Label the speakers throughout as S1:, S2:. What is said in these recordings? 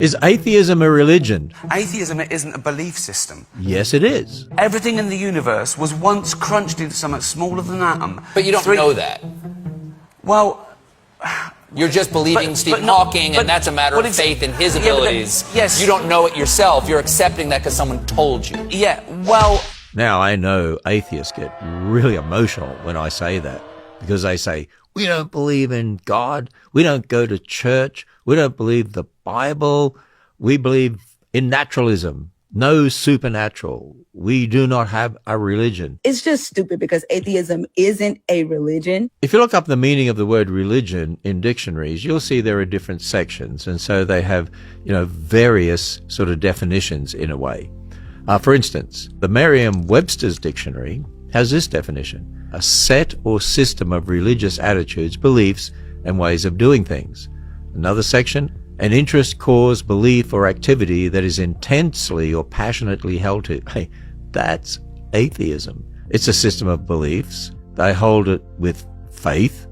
S1: Is atheism a religion?
S2: Atheism isn't a belief system.
S1: Yes, it is.
S2: Everything in the universe was once crunched into something smaller than an atom.
S3: But you don't know that.
S2: Well...
S3: You're just believing Stephen Hawking, and that's a matter of faith in his abilities.
S2: Yes.
S3: You don't know it yourself. You're accepting that because someone told you.
S2: Yeah, well...
S1: Now, I know atheists get really emotional when I say that, because they say, we don't believe in God, we don't go to church, we don't believe the Bible, we believe in naturalism, no supernatural, we do not have a religion.
S4: It's just stupid because atheism isn't a religion.
S1: If you look up the meaning of the word religion in dictionaries, you'll see there are different sections, and so they have, various sort of definitions in a way. For instance, the Merriam-Webster's dictionary has this definition: a set or system of religious attitudes, beliefs, and ways of doing things. Another section, an interest, cause, belief, or activity that is intensely or passionately held to. Hey, that's atheism. It's a system of beliefs. They hold it with faith,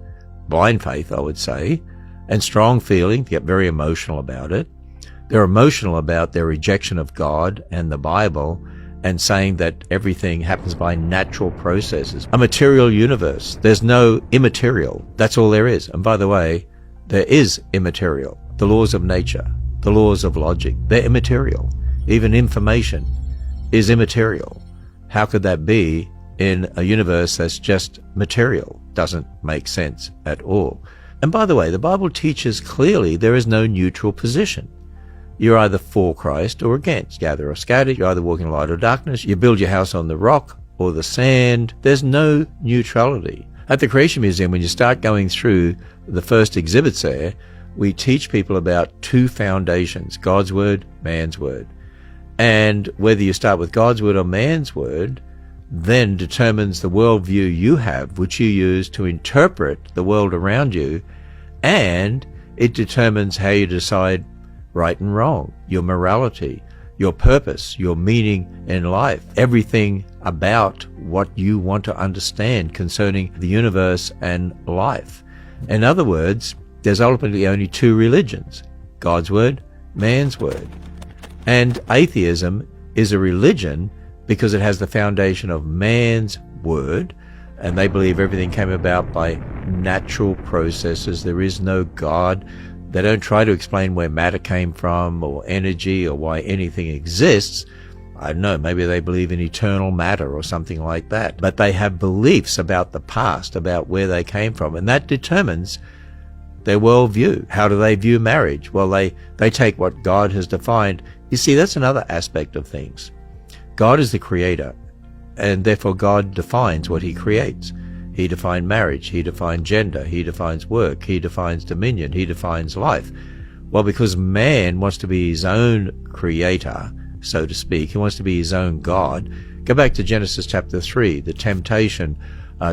S1: blind faith, I would say, and strong feeling, get very emotional about it. They're emotional about their rejection of God and the Bible, and saying that everything happens by natural processes. A material universe. There's no immaterial. That's all there is. And by the way, there is immaterial. The laws of nature, the laws of logic, they're immaterial. Even information is immaterial. How could that be in a universe that's just material? Doesn't make sense at all. And by the way, the Bible teaches clearly there is no neutral position. You're either for Christ or against. Gather or scatter. You're either walking in light or darkness. You build your house on the rock or the sand. There's no neutrality. At the Creation Museum, when you start going through the first exhibits there, we teach people about two foundations: God's Word, man's Word. And whether you start with God's Word or man's Word then determines the worldview you have, which you use to interpret the world around you, and it determines how you decide right and wrong, your morality, your purpose, your meaning in life, everything about what you want to understand concerning the universe and life. In other words, there's ultimately only two religions: God's Word, man's Word. And atheism is a religion because it has the foundation of man's Word, and they believe everything came about by natural processes. There is no God. They don't try to explain where matter came from or energy or why anything exists. I don't know, maybe they believe in eternal matter or something like that. But they have beliefs about the past, about where they came from, and that determines their worldview. How do they view marriage? Well, they take what God has defined. You see, that's another aspect of things. God is the creator, and therefore God defines what he creates. He defined marriage, he defined gender, he defines work, he defines dominion, he defines life. Well, because man wants to be his own creator, so to speak, he wants to be his own God. Go back to Genesis chapter 3, the temptation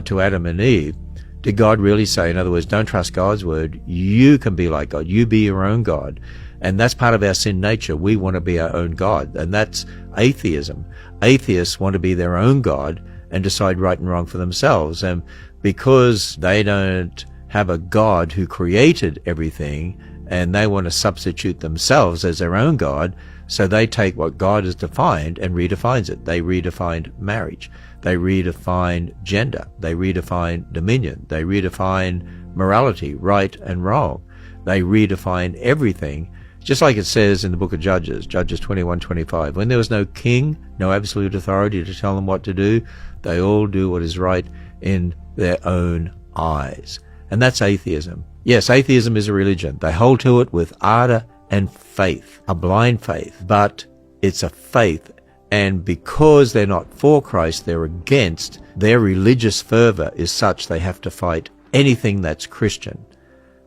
S1: to Adam and Eve. Did God really say, in other words, don't trust God's word, you can be like God, you be your own God? And that's part of our sin nature. We want to be our own God, and that's atheism. Atheists want to be their own God and decide right and wrong for themselves. And because they don't have a God who created everything, and they want to substitute themselves as their own God, so they take what God has defined and redefines it. They redefined marriage. They redefined gender. They redefined dominion. They redefined morality, right and wrong. They redefined everything, just like it says in the book of Judges, Judges 21:25. When there was no king, no absolute authority to tell them what to do, they all do what is right in their own eyes. And that's atheism. Yes, atheism is a religion. They hold to it with ardor and faith, a blind faith, but it's a faith. And because they're not for Christ, they're against. Their religious fervor is such they have to fight anything that's Christian.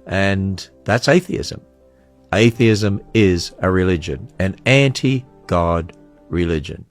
S1: And that's atheism. Atheism is a religion, an anti-God religion.